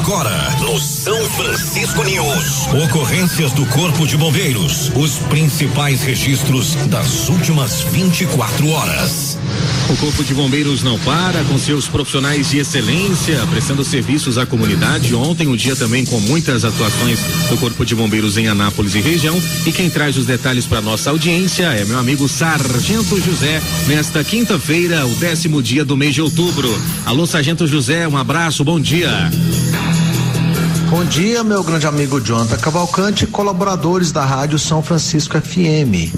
Agora, no São Francisco News. Ocorrências do Corpo de Bombeiros. Os principais registros das últimas 24 horas. O Corpo de Bombeiros não para, com seus profissionais de excelência, prestando serviços à comunidade. Ontem, um dia também com muitas atuações do Corpo de Bombeiros em Anápolis e região. E quem traz os detalhes para nossa audiência é meu amigo Sargento José, nesta quinta-feira, o 10º dia do mês de outubro. Alô, Sargento José, um abraço, bom dia. Bom dia, meu grande amigo Jonathan Cavalcante e colaboradores da Rádio São Francisco FM.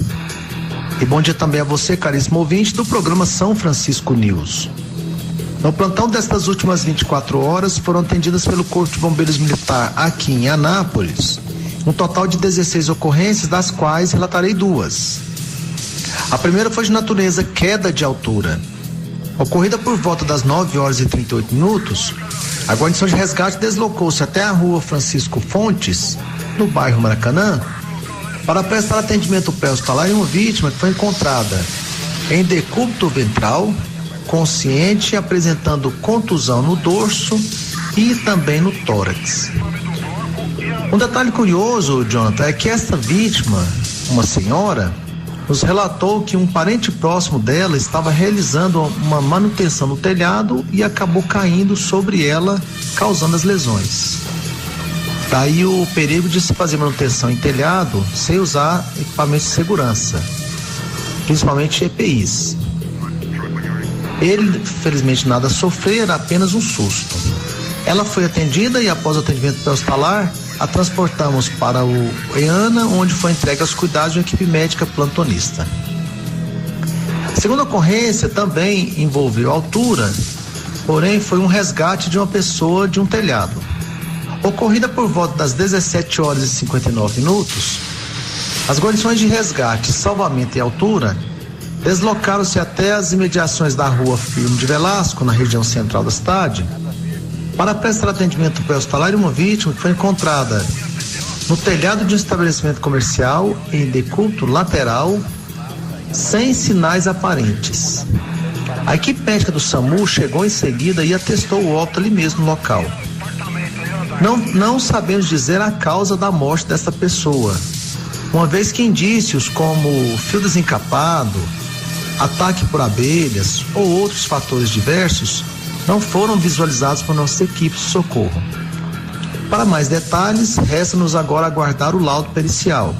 E bom dia também a você, caríssimo ouvinte do programa São Francisco News. No plantão destas últimas 24 horas foram atendidas pelo Corpo de Bombeiros Militar aqui em Anápolis um total de 16 ocorrências, das quais relatarei 2. A primeira foi de natureza queda de altura. Ocorrida por volta das 9h38, a guarnição de resgate deslocou-se até a rua Francisco Fontes, no bairro Maracanã, para prestar atendimento pré-hospitalar em uma vítima que foi encontrada em decúbito ventral, consciente, apresentando contusão no dorso e também no tórax. Um detalhe curioso, Jonathan, é que esta vítima, uma senhora, nos relatou que um parente próximo dela estava realizando uma manutenção no telhado e acabou caindo sobre ela, causando as lesões. Daí o perigo de se fazer manutenção em telhado sem usar equipamentos de segurança, principalmente EPIs. Ele, felizmente, nada sofreu, era apenas um susto. Ela foi atendida e, após o atendimento pré-hospitalar, a transportamos para o EANA, onde foi entregue aos cuidados de uma equipe médica plantonista. A segunda ocorrência também envolveu altura, porém foi um resgate de uma pessoa de um telhado. Ocorrida por volta das 17h59, as guarnições de resgate, salvamento e altura deslocaram-se até as imediações da rua Firmo de Velasco, na região central da cidade, para prestar atendimento pré-hospitalar em uma vítima que foi encontrada no telhado de um estabelecimento comercial em decúbito lateral, sem sinais aparentes. A equipe médica do SAMU chegou em seguida e atestou o óbito ali mesmo no local. Não sabemos dizer a causa da morte dessa pessoa, uma vez que indícios como fio desencapado, ataque por abelhas ou outros fatores diversos não foram visualizados por nossa equipe de socorro. Para mais detalhes, resta-nos agora aguardar o laudo pericial.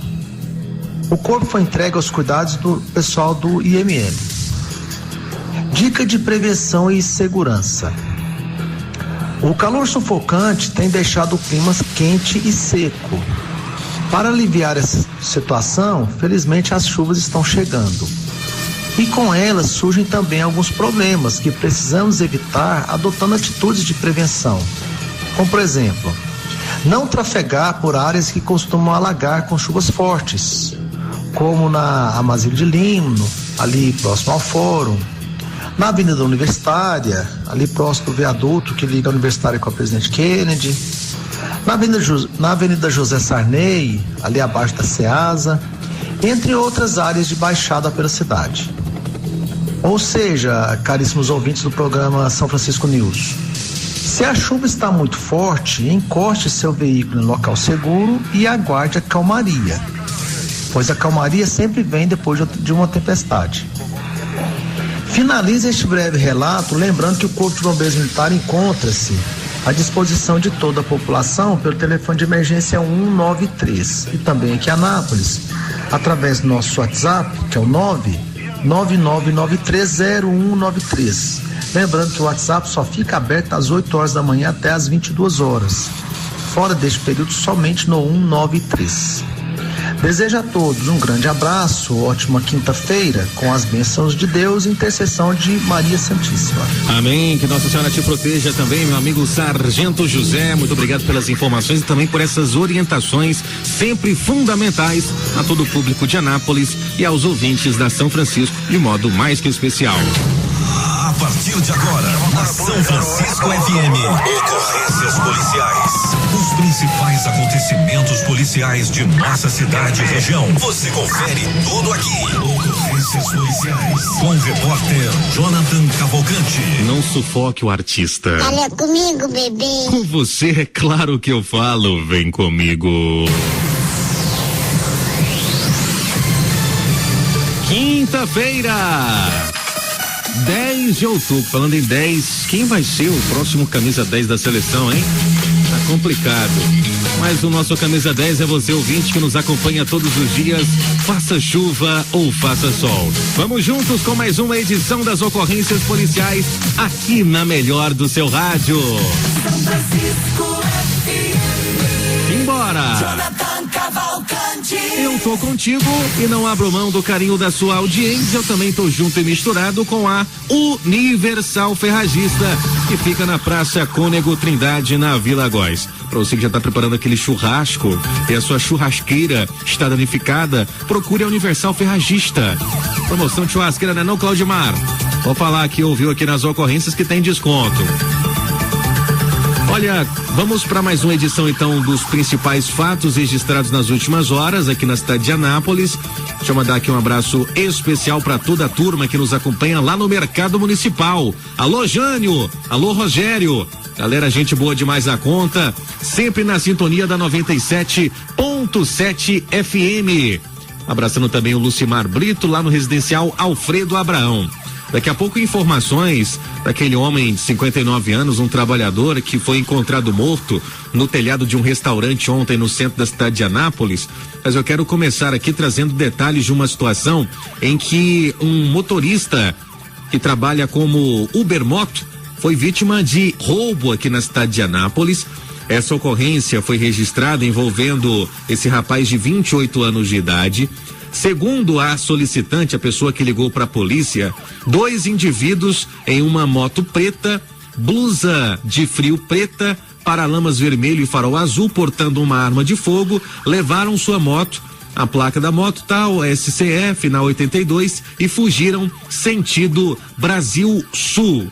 O corpo foi entregue aos cuidados do pessoal do IML. Dica de prevenção e segurança. O calor sufocante tem deixado o clima quente e seco. Para aliviar essa situação, felizmente as chuvas estão chegando. E com elas surgem também alguns problemas que precisamos evitar adotando atitudes de prevenção. Como, por exemplo, não trafegar por áreas que costumam alagar com chuvas fortes, como na Amazílio de Lima, ali próximo ao Fórum, na Avenida Universitária, ali próximo do viaduto que liga a Universitária com a Presidente Kennedy, na Avenida José Sarney, ali abaixo da Ceasa, entre outras áreas de baixada pela cidade. Ou seja, caríssimos ouvintes do programa São Francisco News, se a chuva está muito forte, encoste seu veículo em local seguro e aguarde a calmaria, pois a calmaria sempre vem depois de uma tempestade. Finalize este breve relato lembrando que o Corpo de Bombeiros Militar encontra-se à disposição de toda a população pelo telefone de emergência 193 e também aqui em Anápolis, através do nosso WhatsApp, que é o 999930193. Lembrando que o WhatsApp só fica aberto às 8 horas da manhã até às 22 horas. Fora deste período, somente no 193. Desejo a todos um grande abraço, ótima quinta-feira, com as bênçãos de Deus e intercessão de Maria Santíssima. Amém, que Nossa Senhora te proteja também, meu amigo Sargento José, muito obrigado pelas informações e também por essas orientações sempre fundamentais a todo o público de Anápolis e aos ouvintes da São Francisco de modo mais que especial. A partir de agora, na São Francisco FM, ocorrências policiais. Os principais acontecimentos policiais de nossa cidade e região. Você confere tudo aqui. Ocorrências policiais com o repórter Jonathan Cavalcante. Não sufoque o artista. Fala comigo, bebê. Com você é claro que eu falo. Vem comigo. Quinta-feira, 10 de outubro, falando em 10, quem vai ser o próximo camisa 10 da seleção, hein? Tá complicado, mas o nosso camisa 10 é você, ouvinte, que nos acompanha todos os dias, faça chuva ou faça sol. Vamos juntos com mais uma edição das ocorrências policiais aqui na melhor do seu rádio. São Francisco FM. Embora! Jonathan Cavalcante. Eu tô contigo e não abro mão do carinho da sua audiência. Eu também tô junto e misturado com a Universal Ferragista, que fica na Praça Cônego Trindade, na Vila Góes. Pra você que já tá preparando aquele churrasco e a sua churrasqueira está danificada, procure a Universal Ferragista. Promoção de churrasqueira, né não, Claudimar? Vou falar que ouviu aqui nas ocorrências que tem desconto. Olha, vamos para mais uma edição então dos principais fatos registrados nas últimas horas aqui na cidade de Anápolis. Deixa eu mandar aqui um abraço especial para toda a turma que nos acompanha lá no Mercado Municipal. Alô, Jânio! Alô, Rogério! Galera, gente boa demais a conta, sempre na sintonia da 97.7 FM. Abraçando também o Lucimar Brito lá no residencial Alfredo Abraão. Daqui a pouco informações daquele homem de 59 anos, um trabalhador que foi encontrado morto no telhado de um restaurante ontem no centro da cidade de Anápolis. Mas eu quero começar aqui trazendo detalhes de uma situação em que um motorista que trabalha como Ubermoto foi vítima de roubo aqui na cidade de Anápolis. Essa ocorrência foi registrada envolvendo esse rapaz de 28 anos de idade. Segundo a solicitante, a pessoa que ligou para a polícia, 2 indivíduos em uma moto preta, blusa de frio preta, paralamas vermelho e farol azul, portando uma arma de fogo, levaram sua moto, a placa da moto tal, SCE, final 82, e fugiram sentido Brasil Sul.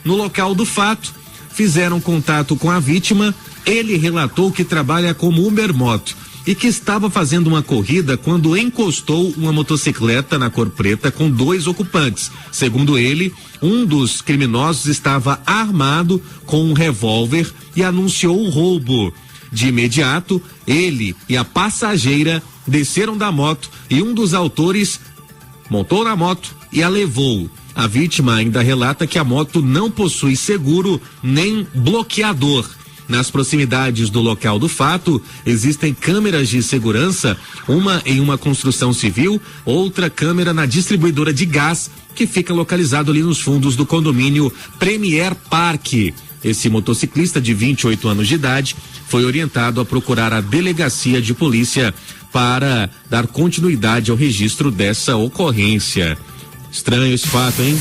No local do fato, fizeram contato com a vítima. Ele relatou que trabalha como Ubermoto e que estava fazendo uma corrida quando encostou uma motocicleta na cor preta com 2 ocupantes. Segundo ele, um dos criminosos estava armado com um revólver e anunciou o roubo. De imediato, ele e a passageira desceram da moto e um dos autores montou na moto e a levou. A vítima ainda relata que a moto não possui seguro nem bloqueador. Nas proximidades do local do fato, existem câmeras de segurança, uma em uma construção civil, outra câmera na distribuidora de gás, que fica localizado ali nos fundos do condomínio Premier Park. Esse motociclista de 28 anos de idade foi orientado a procurar a delegacia de polícia para dar continuidade ao registro dessa ocorrência. Estranho esse fato, hein?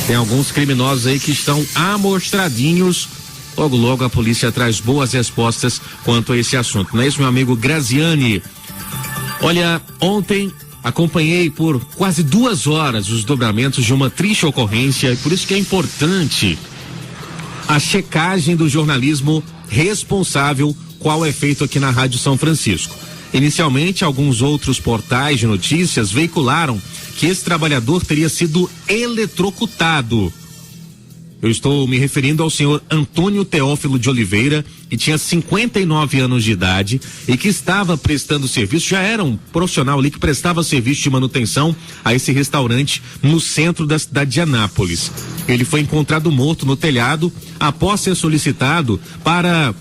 Tem alguns criminosos aí que estão amostradinhos. Logo, logo a polícia traz boas respostas quanto a esse assunto. Não é isso, meu amigo Graziani? Olha, ontem acompanhei por quase 2 horas os dobramentos de uma triste ocorrência e por isso que é importante a checagem do jornalismo responsável, qual é feito aqui na Rádio São Francisco. Inicialmente, alguns outros portais de notícias veicularam que esse trabalhador teria sido eletrocutado. Eu estou me referindo ao senhor Antônio Teófilo de Oliveira, que tinha 59 anos de idade e que estava prestando serviço, já era um profissional ali que prestava serviço de manutenção a esse restaurante no centro da cidade de Anápolis. Ele foi encontrado morto no telhado após ser solicitado para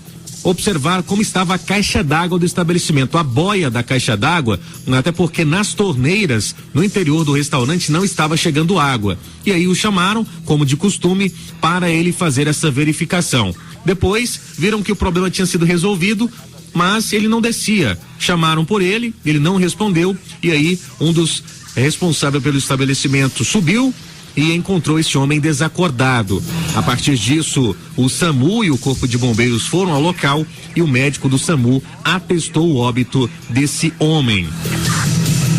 observar como estava a caixa d'água do estabelecimento, a boia da caixa d'água, até porque nas torneiras no interior do restaurante não estava chegando água. E aí o chamaram, como de costume, para ele fazer essa verificação. Depois viram que o problema tinha sido resolvido, mas ele não descia. Chamaram por ele, ele não respondeu, e aí um dos responsáveis pelo estabelecimento subiu e encontrou esse homem desacordado. A partir disso, o SAMU e o Corpo de Bombeiros foram ao local e o médico do SAMU atestou o óbito desse homem.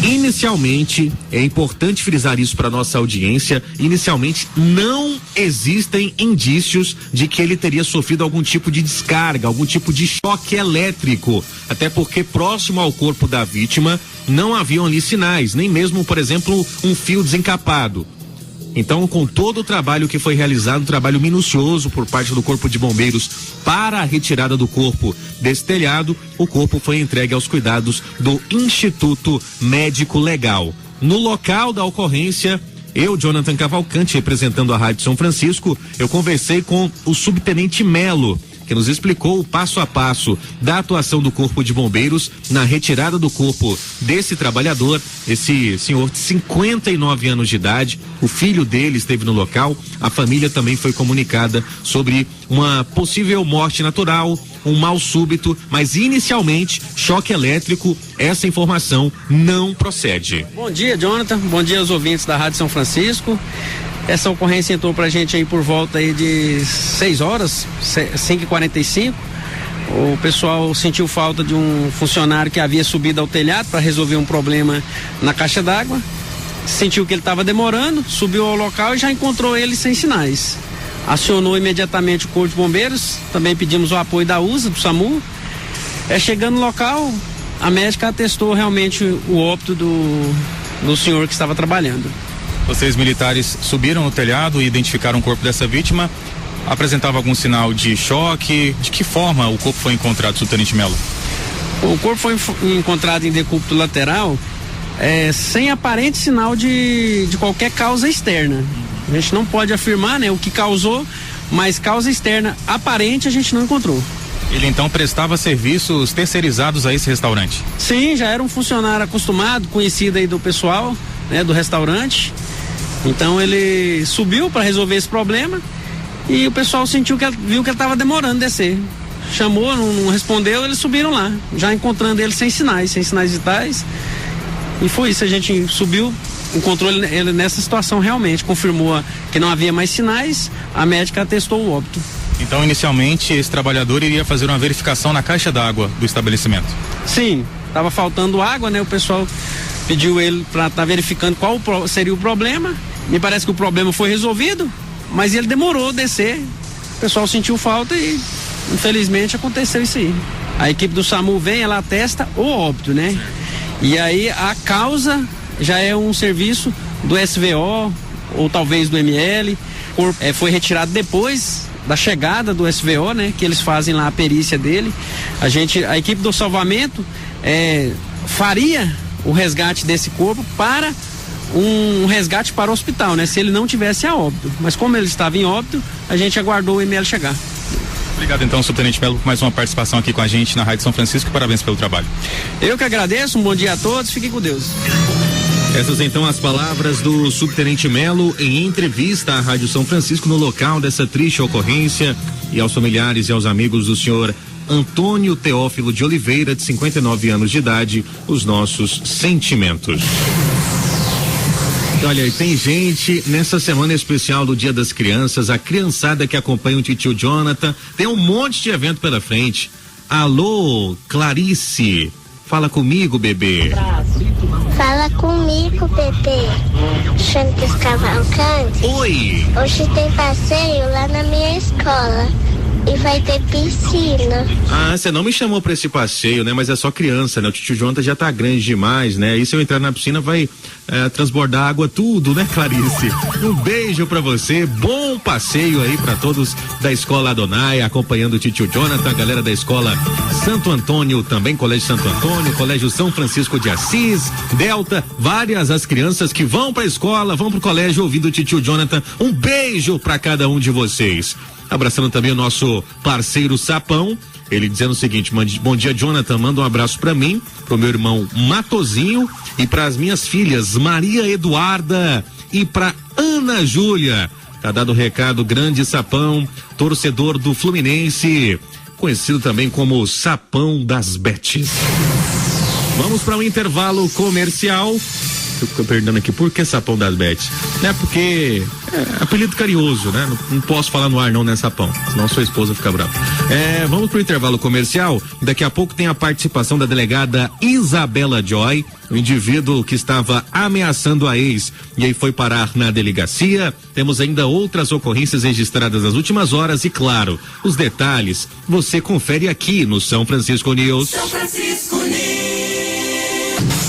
Inicialmente, é importante frisar isso para nossa audiência, inicialmente não existem indícios de que ele teria sofrido algum tipo de descarga, algum tipo de choque elétrico, até porque próximo ao corpo da vítima não haviam ali sinais, nem mesmo, por exemplo, um fio desencapado. Então, com todo o trabalho que foi realizado, um trabalho minucioso por parte do Corpo de Bombeiros para a retirada do corpo desse telhado, o corpo foi entregue aos cuidados do Instituto Médico Legal. No local da ocorrência, eu, Jonathan Cavalcante, representando a Rádio São Francisco, eu conversei com o subtenente Melo, que nos explicou o passo a passo da atuação do Corpo de Bombeiros na retirada do corpo desse trabalhador, esse senhor de 59 anos de idade. O filho dele esteve no local, a família também foi comunicada sobre uma possível morte natural, um mal súbito, mas inicialmente choque elétrico. Essa informação não procede. Bom dia, Jonathan, bom dia aos ouvintes da Rádio São Francisco. Essa ocorrência entrou pra gente aí por volta aí de 6 horas, 5h45. O pessoal sentiu falta de um funcionário que havia subido ao telhado para resolver um problema na caixa d'água. Sentiu que ele estava demorando, subiu ao local e já encontrou ele sem sinais. Acionou imediatamente o Corpo de Bombeiros, também pedimos o apoio da USA, do SAMU. Chegando no local, a médica atestou realmente o óbito do senhor que estava trabalhando. Vocês militares subiram no telhado e identificaram o corpo dessa vítima. Apresentava algum sinal de choque? De que forma o corpo foi encontrado, subtenente Melo? O corpo foi encontrado em decúbito lateral, sem aparente sinal de qualquer causa externa. A gente não pode afirmar, né, o que causou, mas causa externa aparente a gente não encontrou. Ele então prestava serviços terceirizados a esse restaurante? Sim, já era um funcionário acostumado, conhecido aí do pessoal, né, do restaurante. Então ele subiu para resolver esse problema e o pessoal viu que ele estava demorando a descer. Chamou, não respondeu, eles subiram lá, já encontrando ele sem sinais vitais. E foi isso, a gente subiu, encontrou ele nessa situação realmente, confirmou que não havia mais sinais, a médica atestou o óbito. Então, inicialmente, esse trabalhador iria fazer uma verificação na caixa d'água do estabelecimento? Sim, estava faltando água, né? O pessoal pediu ele para estar verificando qual seria o problema. Me parece que o problema foi resolvido, mas ele demorou a descer. O pessoal sentiu falta e, infelizmente, aconteceu isso aí. A equipe do SAMU vem, ela atesta o óbito, né? E aí a causa já é um serviço do SVO ou talvez do ML. O corpo foi retirado depois da chegada do SVO, né? Que eles fazem lá a perícia dele. A equipe do salvamento faria o resgate desse corpo para um resgate para o hospital, né? Se ele não tivesse a óbito. Mas como ele estava em óbito, a gente aguardou o ML chegar. Obrigado então, subtenente Melo, por mais uma participação aqui com a gente na Rádio São Francisco. Parabéns pelo trabalho. Eu que agradeço, um bom dia a todos, fiquem com Deus. Essas então as palavras do subtenente Melo em entrevista à Rádio São Francisco no local dessa triste ocorrência, e aos familiares e aos amigos do senhor Antônio Teófilo de Oliveira, de 59 anos de idade, os nossos sentimentos. Olha, tem gente nessa semana especial do Dia das Crianças, a criançada que acompanha o titio Jonathan, tem um monte de evento pela frente. Alô, Clarice, fala comigo, bebê. Fala comigo, bebê. Chantes Cavalcante. Oi. Hoje tem passeio lá na minha escola. E vai ter piscina. Ah, você não me chamou pra esse passeio, né? Mas é só criança, né? O tio Jonathan já tá grande demais, né? E se eu entrar na piscina vai transbordar água tudo, né, Clarice? Um beijo pra você, bom passeio aí pra todos da Escola Adonai, acompanhando o tio Jonathan, a galera da Escola Santo Antônio, também Colégio Santo Antônio, Colégio São Francisco de Assis, Delta, várias as crianças que vão pra escola, vão pro colégio ouvindo o tio Jonathan. Um beijo pra cada um de vocês. Abraçando também o nosso parceiro Sapão, ele dizendo o seguinte: bom dia, Jonathan, manda um abraço pra mim, pro meu irmão Matozinho e pras minhas filhas Maria Eduarda e pra Ana Júlia. Tá dado o recado, grande Sapão, torcedor do Fluminense, conhecido também como Sapão das Betes. Vamos para um intervalo comercial. Fico perguntando aqui, por que Sapão das Betes? É porque é apelido carinhoso, né? Não posso falar no ar não, né, Sapão? Senão sua esposa fica brava. Vamos pro intervalo comercial. Daqui a pouco tem a participação da delegada Isabela Joy, o indivíduo que estava ameaçando a ex e aí foi parar na delegacia. Temos ainda outras ocorrências registradas nas últimas horas e, claro, os detalhes você confere aqui no São Francisco News. São Francisco News.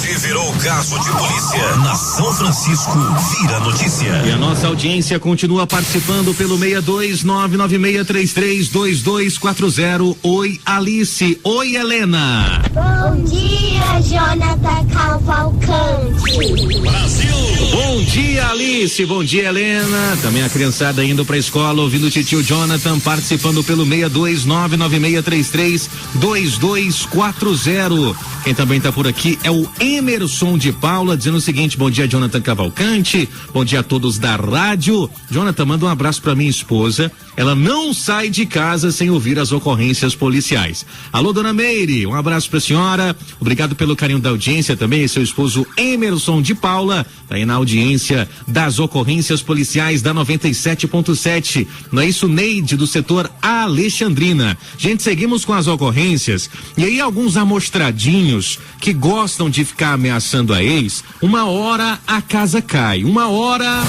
Se virou caso de polícia na São Francisco, vira notícia. E a nossa audiência continua participando pelo 62996332240. Oi, Alice. Oi, Helena. Bom dia, Jonathan Cavalcante. Brasil. Bom dia, Alice. Bom dia, Helena. Também a criançada indo pra escola, ouvindo o titio Jonathan, participando pelo 62996332240. Quem também tá por aqui é o Emerson de Paula, dizendo o seguinte: bom dia, Jonathan Cavalcante. Bom dia a todos da rádio. Jonathan, manda um abraço pra minha esposa. Ela não sai de casa sem ouvir as ocorrências policiais. Alô, dona Meire, um abraço pra senhora. Obrigado pelo carinho da audiência também. Seu esposo Emerson de Paula tá aí na audiência das ocorrências policiais da 97.7. Não é isso, Neide, do setor Alexandrina. Gente, seguimos com as ocorrências. E aí, alguns amostradinhos que gostam de ficar ameaçando a ex, uma hora a casa cai, uma hora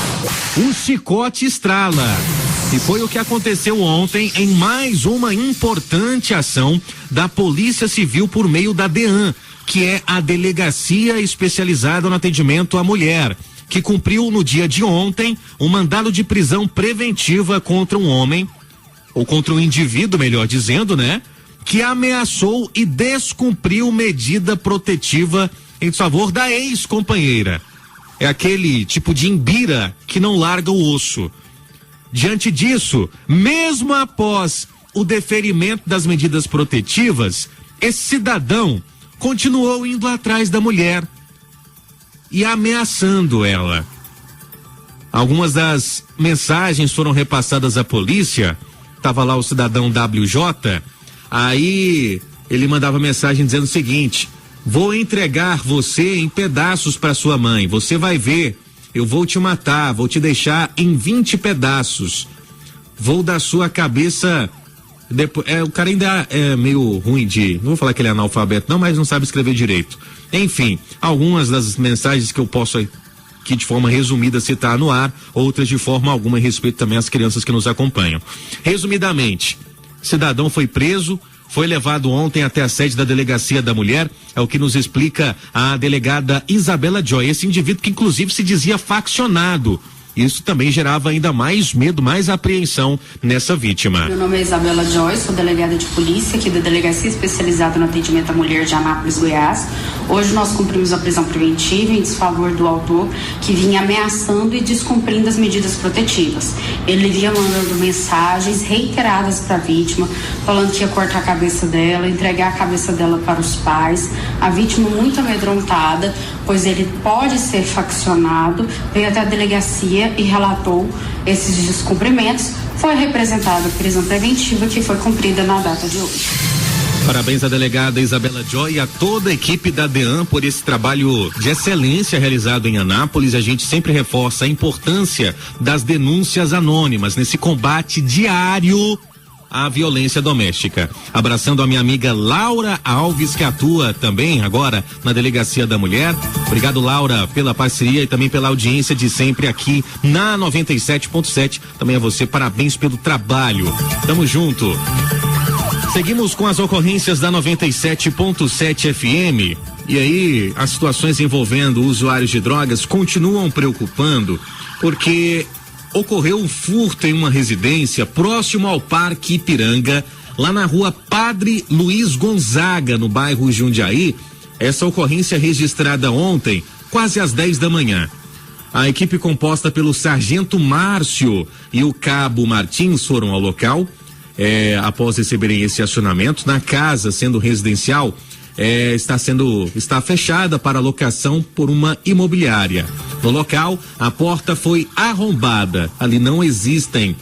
um chicote estrala. E foi o que aconteceu ontem em mais uma importante ação da Polícia Civil por meio da DEAN, que é a Delegacia Especializada no Atendimento à Mulher, que cumpriu no dia de ontem um mandado de prisão preventiva contra um homem, ou contra um indivíduo, melhor dizendo, né? Que ameaçou e descumpriu medida protetiva em favor da ex-companheira. É aquele tipo de imbira que não larga o osso. Diante disso, mesmo após o deferimento das medidas protetivas, esse cidadão continuou indo atrás da mulher e ameaçando ela. Algumas das mensagens foram repassadas à polícia. Tava lá o cidadão WJ, aí ele mandava mensagem dizendo o seguinte: vou entregar você em pedaços para sua mãe, você vai ver, eu vou te matar, vou te deixar em 20 pedaços, vou dar sua cabeça. Depois, o cara ainda é meio ruim de, não vou falar que ele é analfabeto não, mas não sabe escrever direito. Enfim, algumas das mensagens que eu posso aqui de forma resumida citar no ar, outras de forma alguma em respeito também às crianças que nos acompanham. Resumidamente, cidadão foi preso, foi levado ontem até a sede da Delegacia da Mulher, é o que nos explica a delegada Isabela Joy, esse indivíduo que inclusive se dizia faccionado. Isso também gerava ainda mais medo, mais apreensão nessa vítima. Meu nome é Isabela Joy, sou delegada de polícia aqui da Delegacia Especializada no Atendimento à Mulher de Anápolis, Goiás. Hoje nós cumprimos a prisão preventiva em desfavor do autor que vinha ameaçando e descumprindo as medidas protetivas. Ele vinha mandando mensagens reiteradas para a vítima, falando que ia cortar a cabeça dela, entregar a cabeça dela para os pais. A vítima muito amedrontada, pois ele pode ser faccionado, veio até a delegacia e relatou esses descumprimentos. Foi representada a prisão preventiva que foi cumprida na data de hoje. Parabéns à delegada Isabela Joy e a toda a equipe da DEAN por esse trabalho de excelência realizado em Anápolis. A gente sempre reforça a importância das denúncias anônimas nesse combate diário à violência doméstica. Abraçando a minha amiga Laura Alves, que atua também agora na Delegacia da Mulher. Obrigado, Laura, pela parceria e também pela audiência de sempre aqui na 97.7. Também a você, parabéns pelo trabalho. Tamo junto. Seguimos com as ocorrências da 97.7 FM. E aí, as situações envolvendo usuários de drogas continuam preocupando, porque ocorreu um furto em uma residência próximo ao Parque Ipiranga, lá na rua Padre Luiz Gonzaga, no bairro Jundiaí. Essa ocorrência registrada ontem, quase às 10 da manhã. A equipe composta pelo sargento Márcio e o cabo Martins foram ao local, após receberem esse acionamento. Na casa, sendo residencial, está fechada para locação por uma imobiliária. No local, a porta foi arrombada. Ali não existem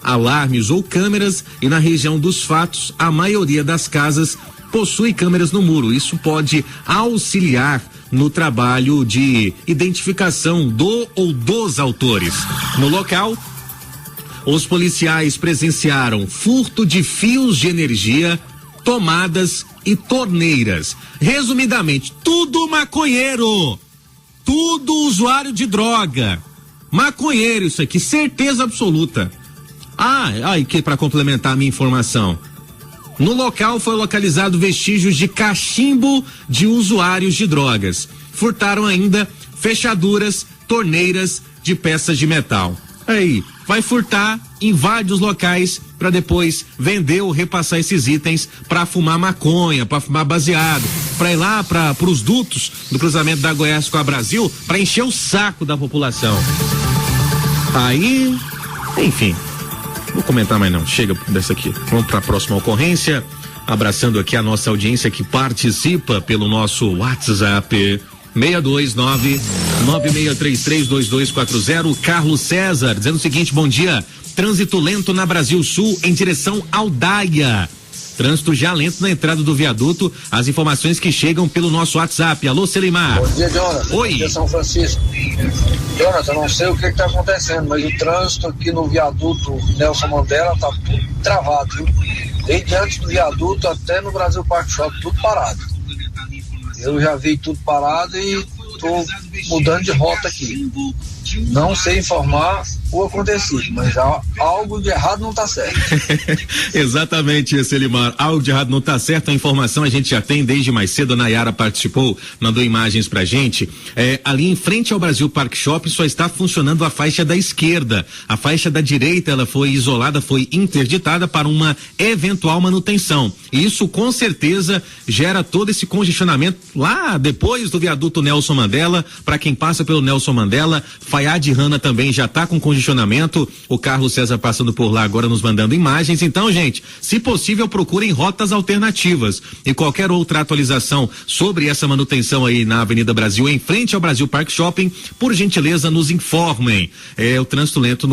alarmes ou câmeras e na região dos fatos, a maioria das casas possui câmeras no muro. Isso pode auxiliar no trabalho de identificação do ou dos autores. No local, os policiais presenciaram furto de fios de energia, tomadas e torneiras. Resumidamente, tudo maconheiro, tudo usuário de droga. Maconheiro isso aqui, certeza absoluta. Aí que para complementar a minha informação, no local foi localizado vestígios de cachimbo de usuários de drogas. Furtaram ainda fechaduras, torneiras de peças de metal. Aí, vai furtar, invade os locais para depois vender ou repassar esses itens para fumar maconha, para fumar baseado, para ir lá para os dutos do cruzamento da Goiás com a Brasil, para encher o saco da população. Aí, enfim, vou comentar mais não, chega dessa aqui. Vamos para a próxima ocorrência, abraçando aqui a nossa audiência que participa pelo nosso WhatsApp 629-9633-2240. Carlos César dizendo o seguinte: bom dia, trânsito lento na Brasil Sul em direção ao Daia. Trânsito já lento na entrada do viaduto. As informações que chegam pelo nosso WhatsApp. Alô, Selimar. Bom dia, Jonathan. Oi. Bom dia, São Francisco. Jonathan, não sei o que está acontecendo, mas o trânsito aqui no viaduto Nelson Mandela tá tudo travado, viu? Desde antes do viaduto até no Brasil Park Shopping, tudo parado. Eu já vi tudo parado e estou mudando de rota aqui. Não sei informar o acontecido, mas algo de errado não está certo. Exatamente, Selimar, algo de errado não está certo. A informação a gente já tem desde mais cedo. A Nayara participou, mandou imagens pra gente. Ali em frente ao Brasil Park Shopping só está funcionando a faixa da esquerda. A faixa da direita, ela foi isolada, foi interditada para uma eventual manutenção. E isso com certeza gera todo esse congestionamento lá depois do viaduto Nelson Mandela. Para quem passa pelo Nelson Mandela, Fayad Rana também já está com congestionamento. O Carlos César passando por lá agora nos mandando imagens. Então, gente, se possível, procurem rotas alternativas. E qualquer outra atualização sobre essa manutenção aí na Avenida Brasil, em frente ao Brasil Park Shopping, por gentileza, nos informem. O trânsito lento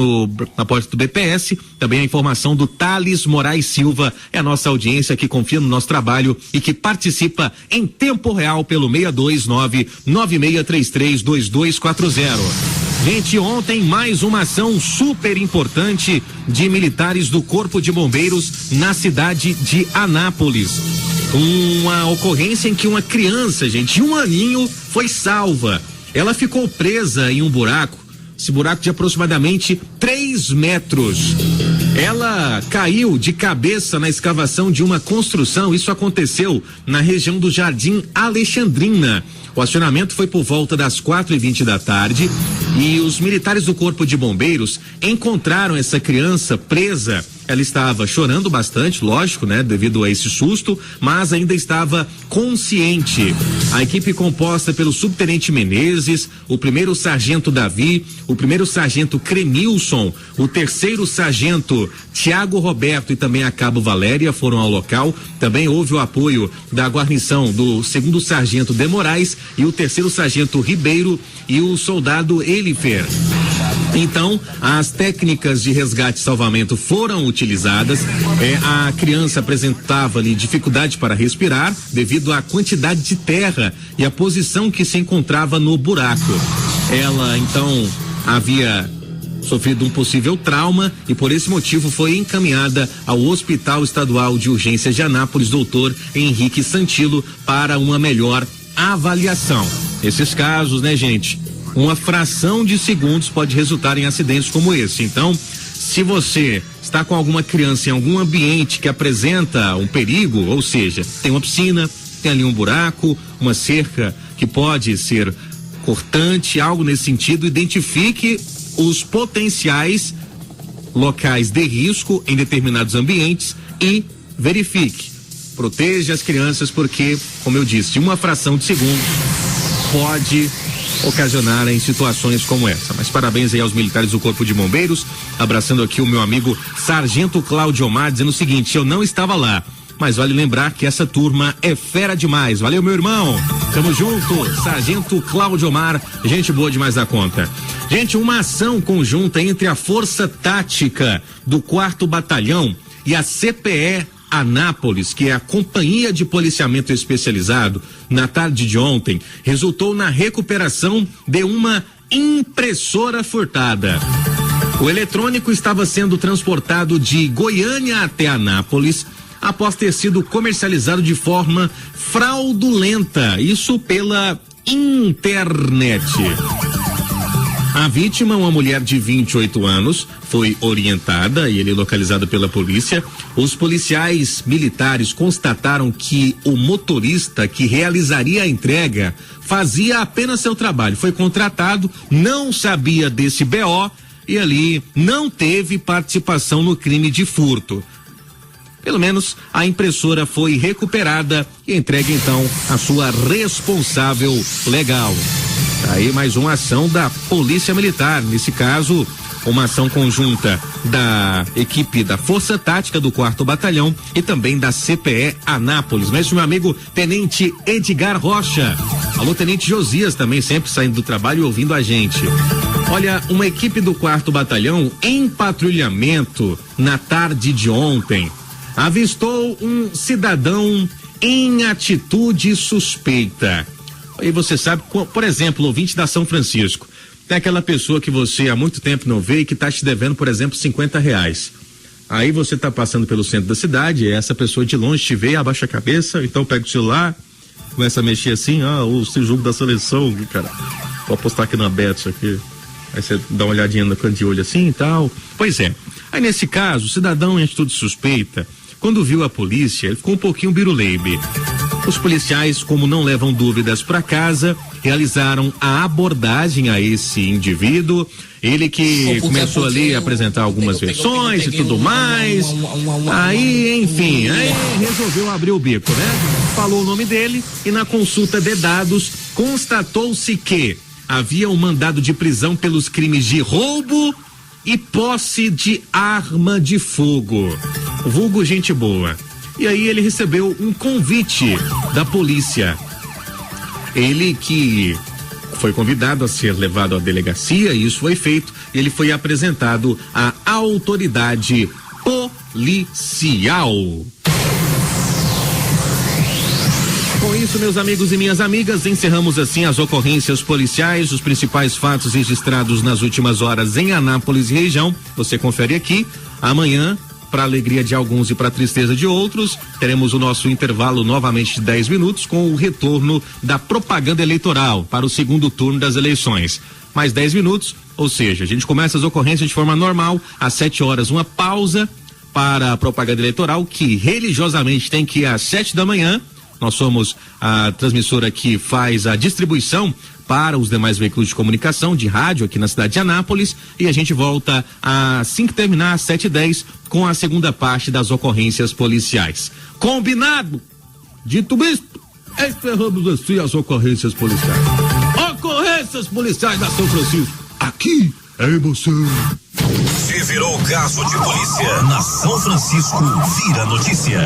na porta do BPS. Também a informação do Thales Moraes Silva. É a nossa audiência que confia no nosso trabalho e que participa em tempo real pelo 629-9633-2240. Gente, ontem mais uma ação super importante de militares do Corpo de Bombeiros na cidade de Anápolis. Uma ocorrência em que uma criança, gente, de 1 aninho, foi salva. Ela ficou presa em um buraco, esse buraco de aproximadamente 3 metros. Ela caiu de cabeça na escavação de uma construção. Isso aconteceu na região do Jardim Alexandrina. O acionamento foi por volta das 4h20 da tarde e os militares do Corpo de Bombeiros encontraram essa criança presa. Ela estava chorando bastante, lógico, né? Devido a esse susto, mas ainda estava consciente. A equipe composta pelo subtenente Menezes, o 1º sargento Davi, o 1º sargento Cremilson, o 3º sargento Tiago Roberto e também a cabo Valéria foram ao local. Também houve o apoio da guarnição do 2º sargento De Moraes e o 3º sargento Ribeiro e o soldado Elifer. Então, as técnicas de resgate e salvamento foram utilizadas. A criança apresentava ali dificuldade para respirar devido à quantidade de terra e a posição que se encontrava no buraco. Ela, então, havia sofrido um possível trauma e por esse motivo foi encaminhada ao Hospital Estadual de Urgências de Anápolis, Dr. Henrique Santilo, para uma melhor avaliação. Esses casos, né, gente? Uma fração de segundos pode resultar em acidentes como esse. Então, se você está com alguma criança em algum ambiente que apresenta um perigo, ou seja, tem uma piscina, tem ali um buraco, uma cerca que pode ser cortante, algo nesse sentido, identifique os potenciais locais de risco em determinados ambientes e verifique. Proteja as crianças porque, como eu disse, uma fração de segundo pode ocasionar em situações como essa. Mas parabéns aí aos militares do Corpo de Bombeiros, abraçando aqui o meu amigo Sargento Cláudio Omar, dizendo o seguinte: eu não estava lá, mas vale lembrar que essa turma é fera demais. Valeu, meu irmão, tamo junto. Sargento Cláudio Omar, gente boa demais da conta. Gente, uma ação conjunta entre a Força Tática do 4º Batalhão e a CPE Anápolis, que é a Companhia de Policiamento Especializado, na tarde de ontem, resultou na recuperação de uma impressora furtada. O eletrônico estava sendo transportado de Goiânia até Anápolis após ter sido comercializado de forma fraudulenta, isso pela internet. A vítima, uma mulher de 28 anos, foi orientada e localizada pela polícia. Os policiais militares constataram que o motorista que realizaria a entrega fazia apenas seu trabalho, foi contratado, não sabia desse BO e ali não teve participação no crime de furto. Pelo menos a impressora foi recuperada e entregue então à sua responsável legal. Aí mais uma ação da Polícia Militar, nesse caso uma ação conjunta da equipe da Força Tática do 4º Batalhão e também da CPE Anápolis. Mas meu amigo Tenente Edgar Rocha, alô Tenente Josias também sempre saindo do trabalho e ouvindo a gente. Olha, uma equipe do 4º Batalhão em patrulhamento na tarde de ontem avistou um cidadão em atitude suspeita. E você sabe, por exemplo, ouvinte da São Francisco, tem aquela pessoa que você há muito tempo não vê e que está te devendo, por exemplo, R$50. Aí você está passando pelo centro da cidade, essa pessoa de longe te vê, abaixa a cabeça, então pega o celular, começa a mexer assim, o seu jogo da seleção, cara, vou apostar aqui na Bet, aqui. Aí você dá uma olhadinha no canto de olho assim e tal. Pois é. Aí nesse caso, o cidadão em atitude suspeita, quando viu a polícia, ele ficou um pouquinho biruleibe. Os policiais, como não levam dúvidas para casa, realizaram a abordagem a esse indivíduo. Ele que começou ali a apresentar algumas versões e tudo mais. Aí, enfim, aí resolveu abrir o bico, né? Falou o nome dele e na consulta de dados constatou-se que havia um mandado de prisão pelos crimes de roubo e posse de arma de fogo. Vulgo gente boa. E aí ele recebeu um convite da polícia. Ele que foi convidado a ser levado à delegacia, e isso foi feito, e ele foi apresentado à autoridade policial. Com isso, meus amigos e minhas amigas, encerramos assim as ocorrências policiais, os principais fatos registrados nas últimas horas em Anápolis e região. Você confere aqui. Amanhã, para alegria de alguns e para tristeza de outros, teremos o nosso intervalo novamente de 10 minutos com o retorno da propaganda eleitoral para o segundo turno das eleições. Mais 10 minutos, ou seja, a gente começa as ocorrências de forma normal, às 7 horas, uma pausa para a propaganda eleitoral, que religiosamente tem que ir às 7 da manhã. Nós somos a transmissora que faz a distribuição para os demais veículos de comunicação, de rádio aqui na cidade de Anápolis, e a gente volta assim que terminar às 7h10 com a segunda parte das ocorrências policiais. Combinado? Dito isto, encerramos assim as ocorrências policiais. Ocorrências policiais da São Francisco. Aqui é emoção. Se virou caso de polícia na São Francisco, vira notícia.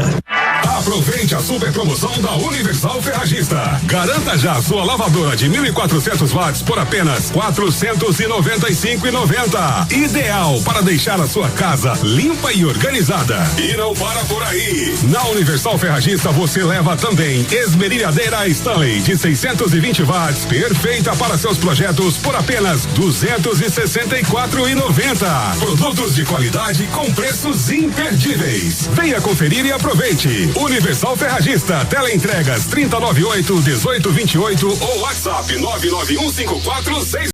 Aproveite a super promoção da Universal Ferragista. Garanta já sua lavadora de 1.400 watts por apenas R$495,90. Ideal para deixar a sua casa limpa e organizada. E não para por aí. Na Universal Ferragista você leva também esmerilhadeira Stanley de 620 watts, perfeita para seus projetos por apenas R$264,90. Produtos de qualidade com preços imperdíveis. Venha conferir e aproveite. Universal Ferragista, teleentregas 3098-1828 ou WhatsApp 99154